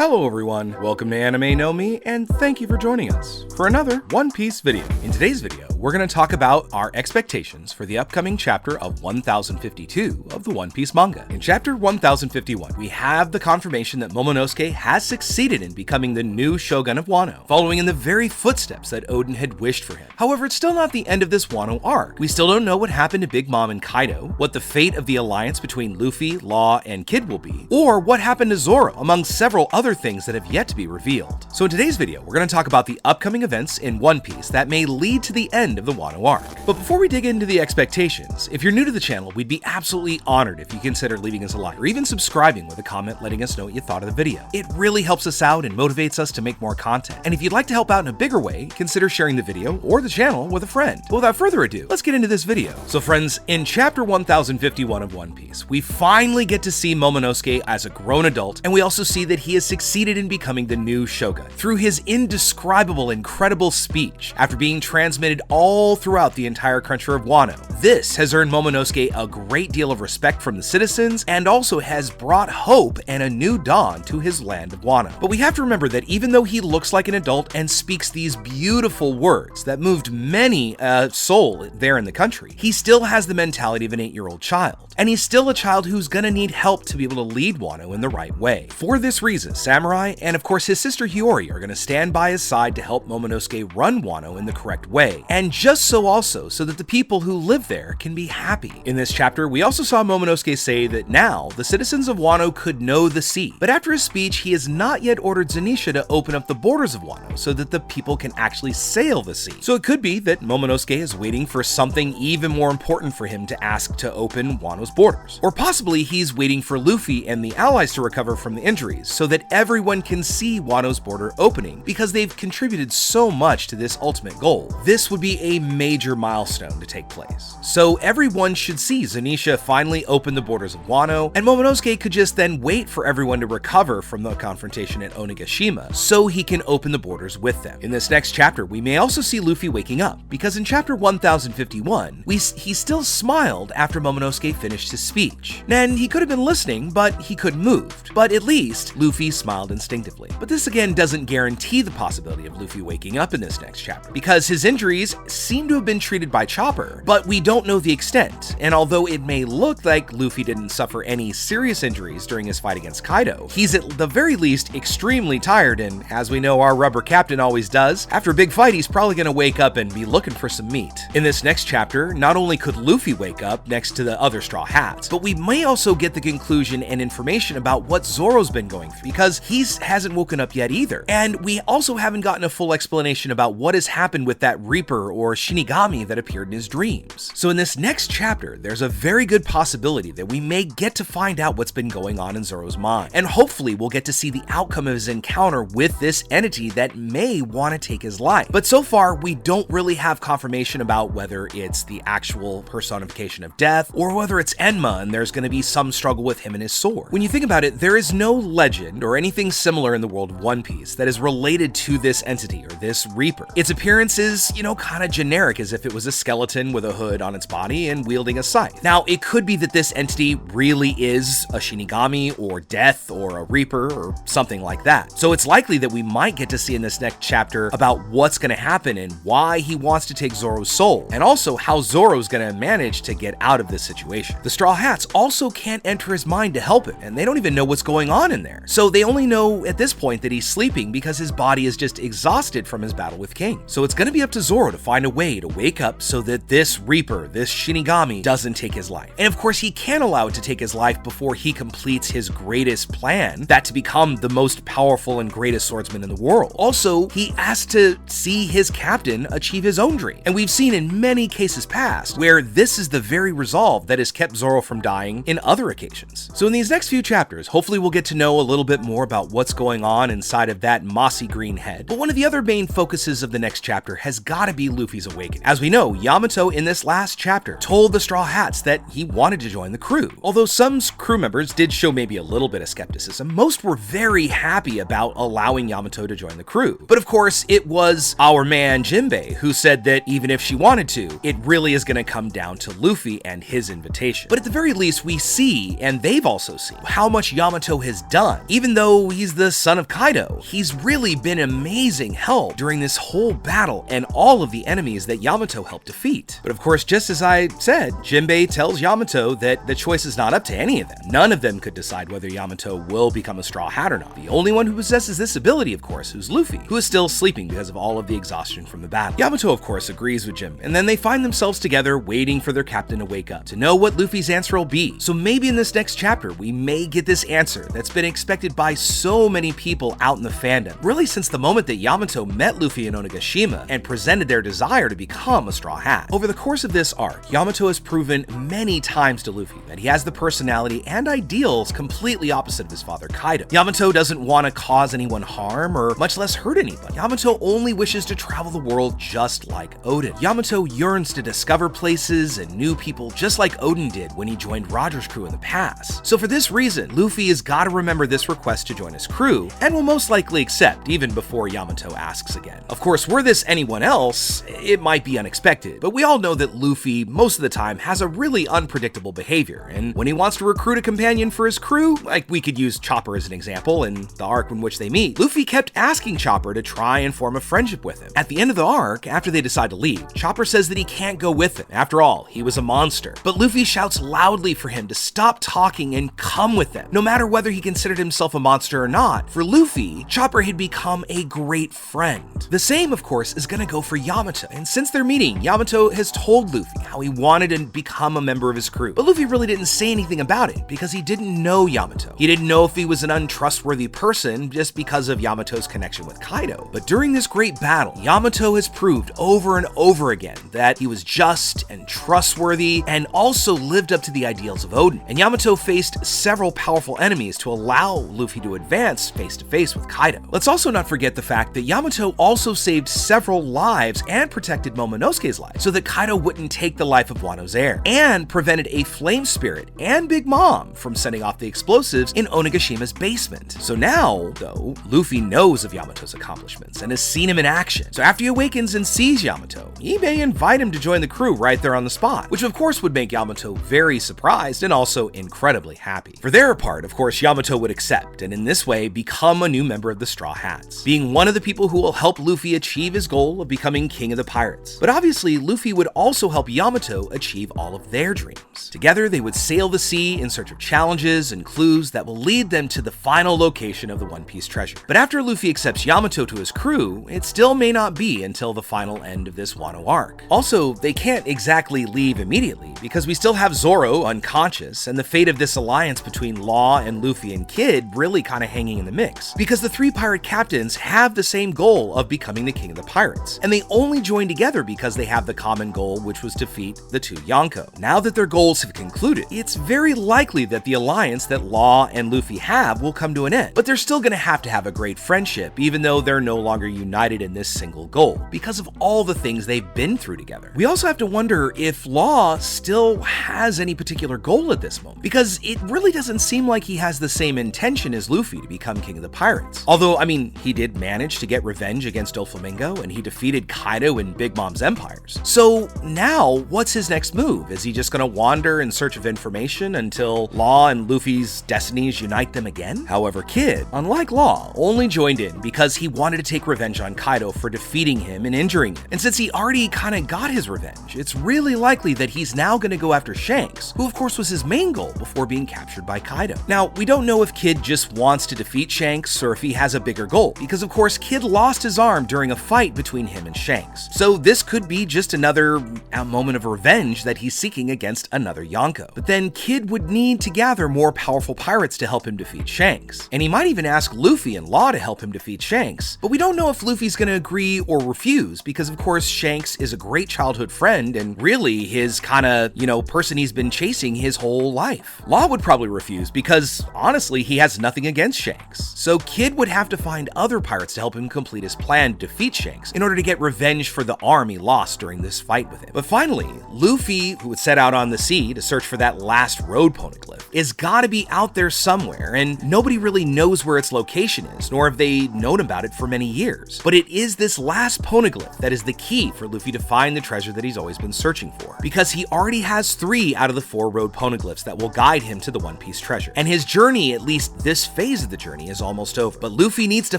Hello everyone, welcome to Anime No Mi, and thank you for joining us for another One Piece video. In today's video, we're going to talk about our expectations for the upcoming chapter of 1052 of the One Piece manga. In chapter 1051, we have the confirmation that Momonosuke has succeeded in becoming the new Shogun of Wano, following in the very footsteps that Oden had wished for him. However, it's still not the end of this Wano arc. We still don't know what happened to Big Mom and Kaido, what the fate of the alliance between Luffy, Law, and Kid will be, or what happened to Zoro, among several other things that have yet to be revealed. So in today's video, we're going to talk about the upcoming events in One Piece that may lead to the end of the Wano arc. But before we dig into the expectations, if you're new to the channel, we'd be absolutely honored if you consider leaving us a like or even subscribing with a comment letting us know what you thought of the video. It really helps us out and motivates us to make more content. And if you'd like to help out in a bigger way, consider sharing the video or the channel with a friend. But without further ado, let's get into this video. So friends, in chapter 1051 of One Piece, we finally get to see Momonosuke as a grown adult, and we also see that he has succeeded in becoming the new Shogun through his indescribable, incredible speech after being transmitted all throughout the entire country of Wano. This has earned Momonosuke a great deal of respect from the citizens and also has brought hope and a new dawn to his land of Wano. But we have to remember that even though he looks like an adult and speaks these beautiful words that moved many a soul there in the country, he still has the mentality of an 8-year-old child. And he's still a child who's gonna need help to be able to lead Wano in the right way. For this reason, Samurai and of course his sister Hiyori are gonna stand by his side to help Momonosuke run Wano in the correct way, and just so also so that the people who live there can be happy. In this chapter, we also saw Momonosuke say that now the citizens of Wano could know the sea, but after his speech, he has not yet ordered Zanisha to open up the borders of Wano so that the people can actually sail the sea. So it could be that Momonosuke is waiting for something even more important for him to ask to open Wano's borders. Or possibly he's waiting for Luffy and the allies to recover from the injuries so that everyone can see Wano's border opening because they've contributed so much to this ultimate goal. This would be a major milestone to take place. So everyone should see Zanisha finally open the borders of Wano, and Momonosuke could just then wait for everyone to recover from the confrontation at Onigashima so he can open the borders with them. In this next chapter, we may also see Luffy waking up, because in chapter 1051, he still smiled after Momonosuke finished his speech. And he could have been listening, but he couldn't move. But at least Luffy smiled instinctively. But this again doesn't guarantee the possibility of Luffy waking up in this next chapter, because his injuries seem to have been treated by Chopper, but we don't know the extent. And although it may look like Luffy didn't suffer any serious injuries during his fight against Kaido, he's at the very least extremely tired, and as we know our rubber captain always does, after a big fight he's probably gonna wake up and be looking for some meat. In this next chapter, not only could Luffy wake up next to the other Straw Hats, but we may also get the conclusion and information about what Zoro's been going through, because he hasn't woken up yet either. And we also haven't gotten a full explanation about what has happened with that Reaper or Shinigami that appeared in his dreams. So in this next chapter, there's a very good possibility that we may get to find out what's been going on in Zoro's mind. And hopefully we'll get to see the outcome of his encounter with this entity that may want to take his life. But so far, we don't really have confirmation about whether it's the actual personification of death or whether it's Enma and there's going to be some struggle with him and his sword. When you think about it, there is no legend or anything similar in the world of One Piece that is related to this entity or this Reaper. Its appearance is, kind of generic, as if it was a skeleton with a hood on its body and wielding a scythe. Now, it could be that this entity really is a Shinigami or Death or a Reaper or something like that. So it's likely that we might get to see in this next chapter about what's going to happen and why he wants to take Zoro's soul, and also how Zoro's going to manage to get out of this situation. The Straw Hats also can't enter his mind to help him, and they don't even know what's going on in there. So they only know at this point that he's sleeping because his body is just exhausted from his battle with King. So it's going to be up to Zoro to find a way to wake up so that this Reaper, this Shinigami, doesn't take his life. And of course, he can't allow it to take his life before he completes his greatest plan, that to become the most powerful and greatest swordsman in the world. Also, he has to see his captain achieve his own dream. And we've seen in many cases past where this is the very resolve that has kept Zoro from dying in other occasions. So in these next few chapters, hopefully we'll get to know a little bit more about what's going on inside of that mossy green head. But one of the other main focuses of the next chapter has got to be Luffy's awakening. As we know, Yamato in this last chapter told the Straw Hats that he wanted to join the crew. Although some crew members did show maybe a little bit of skepticism, most were very happy about allowing Yamato to join the crew. But of course, it was our man Jinbei who said that even if she wanted to, it really is going to come down to Luffy and his invitation. But at the very least, we see, and they've also seen, how much Yamato has done. Even though though he's the son of Kaido, he's really been amazing help during this whole battle and all of the enemies that Yamato helped defeat. But of course, just as I said, Jinbei tells Yamato that the choice is not up to any of them. None of them could decide whether Yamato will become a Straw Hat or not. The only one who possesses this ability, of course, is Luffy, who is still sleeping because of all of the exhaustion from the battle. Yamato, of course, agrees with Jinbei, and then they find themselves together waiting for their captain to wake up to know what Luffy's answer will be. So maybe in this next chapter, we may get this answer that's been expected by so many people out in the fandom, really since the moment that Yamato met Luffy in Onigashima and presented their desire to become a Straw Hat. Over the course of this arc, Yamato has proven many times to Luffy that he has the personality and ideals completely opposite of his father Kaido. Yamato doesn't want to cause anyone harm or much less hurt anybody. Yamato only wishes to travel the world just like Oden. Yamato yearns to discover places and new people just like Oden did when he joined Roger's crew in the past. So for this reason, Luffy has got to remember this request to join his crew and will most likely accept even before Yamato asks again. Of course, were this anyone else, it might be unexpected, but we all know that Luffy most of the time has a really unpredictable behavior, and when he wants to recruit a companion for his crew, like we could use Chopper as an example in the arc in which they meet, Luffy kept asking Chopper to try and form a friendship with him. At the end of the arc, after they decide to leave, Chopper says that he can't go with him. After all, he was a monster. But Luffy shouts loudly for him to stop talking and come with them. No matter whether he considered himself a monster or not, for Luffy, Chopper had become a great friend. The same, of course, is gonna go for Yamato, and since their meeting, Yamato has told Luffy how he wanted to become a member of his crew. But Luffy really didn't say anything about it because he didn't know Yamato. He didn't know if he was an untrustworthy person just because of Yamato's connection with Kaido. But during this great battle, Yamato has proved over and over again that he was just and trustworthy and also lived up to the ideals of Oden. And Yamato faced several powerful enemies to allow Luffy to advance face to face with Kaido. Let's also not forget the fact that Yamato also saved several lives and protected Momonosuke's life so that Kaido wouldn't take the life of Wano's heir, and prevented a Flame Spirit and Big Mom from setting off the explosives in Onigashima's basement. So now, though, Luffy knows of Yamato's accomplishments and has seen him in action. So after he awakens and sees Yamato, he may invite him to join the crew right there on the spot, which of course would make Yamato very surprised and also incredibly happy. For their part, of course, Yamato would accept, and in this way become a new member of the Straw Hats, being one of the people who will help Luffy achieve his goal of becoming king of the pirates. But obviously, Luffy would also help Yamato achieve all of their dreams. Together, they would sail the sea in search of challenges and clues that will lead them to the final location of the One Piece treasure. But after Luffy accepts Yamato to his crew, it still may not be until the final end of this Wano arc. Also, they can't exactly leave immediately, because we still have Zoro unconscious, and the fate of this alliance between Law and Luffy and Kid really kind of hanging in the mix. Because the three pirate captains have the same goal of becoming the king of the pirates, and they only joined together because they have the common goal, which was to defeat the two Yonko. Now that their goals have concluded, it's very likely that the alliance that Law and Luffy have will come to an end, but they're still going to have a great friendship, even though they're no longer united in this single goal, because of all the things they've been through together. We also have to wonder if Law still has any particular goal at this moment, because it really doesn't seem like he has the same intention as Luffy to become king of the pirates. Although, I mean, he did manage to get revenge against Doflamingo, and he defeated Kaido and Big Mom's empires. So now, what's his next move? Is he just gonna wander in search of information until Law and Luffy's destinies unite them again? However, Kid, unlike Law, only joined in because he wanted to take revenge on Kaido for defeating him and injuring him. And since he already kinda got his revenge, it's really likely that he's now gonna go after Shanks, who of course was his main goal before being captured by Kaido. Now, we don't know if Kid just wants to defeat Shanks or if he has a bigger goal, because of course Kid lost his arm during a fight between him and Shanks. So this could be just another moment of revenge that he's seeking against another Yonko. But then Kid would need to gather more powerful pirates to help him defeat Shanks. And he might even ask Luffy and Law to help him defeat Shanks. But we don't know if Luffy's gonna agree or refuse, because of course Shanks is a great childhood friend and really his kinda, person he's been chasing his whole life. Law would probably refuse because honestly, he has nothing against Shanks. So Kid would have to find other pirates to help him complete his plan to defeat Shanks in order to get revenge for the arm he lost during this fight with him. But finally, Luffy, who would set out on the sea to search for that last road poneglyph, is gotta be out there somewhere, and nobody really knows where its location is, nor have they known about it for many years. But it is this last poneglyph that is the key for Luffy to find the treasure that he's always been searching for, because he already has 3 out of the 4 road poneglyphs that will guide him to the One Piece treasure. And his journey, at least this phase of the journey is almost over. But Luffy needs to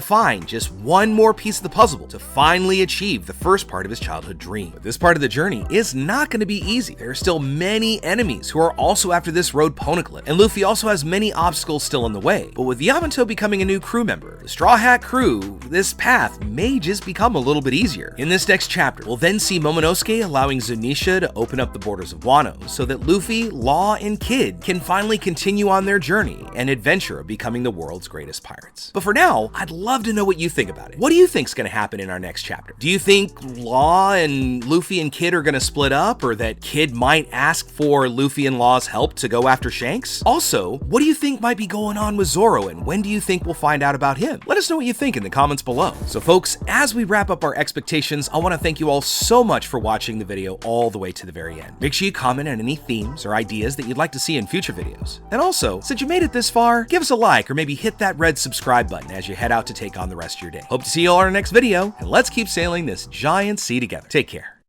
find just one more piece of the puzzle to finally achieve the first part of his childhood dream. But this part of the journey is not going to be easy. There are still many enemies who are also after this road poneglyph, and Luffy also has many obstacles still in the way. But with Yamato becoming a new crew member, the Straw Hat crew, this path may just become a little bit easier. In this next chapter, we'll then see Momonosuke allowing Zunisha to open up the borders of Wano so that Luffy, Law, and Kid can finally continue on their journey and adventure of becoming the world's greatest pirates. But for now, I'd love to know what you think about it. What do you think's going to happen in our next chapter? Do you think Law and Luffy and Kid are going to split up, or that Kid might ask for Luffy and Law's help to go after Shanks? Also, what do you think might be going on with Zoro, and when do you think we'll find out about him? Let us know what you think in the comments below. So folks, as we wrap up our expectations, I want to thank you all so much for watching the video all the way to the very end. Make sure you comment on any themes or ideas that you'd like to see in future videos. And also, since you made it this far, give us a like or maybe hit that red subscribe button as you head out to take on the rest of your day. Hope to see you all in our next video, and let's keep sailing this giant sea together. Take care.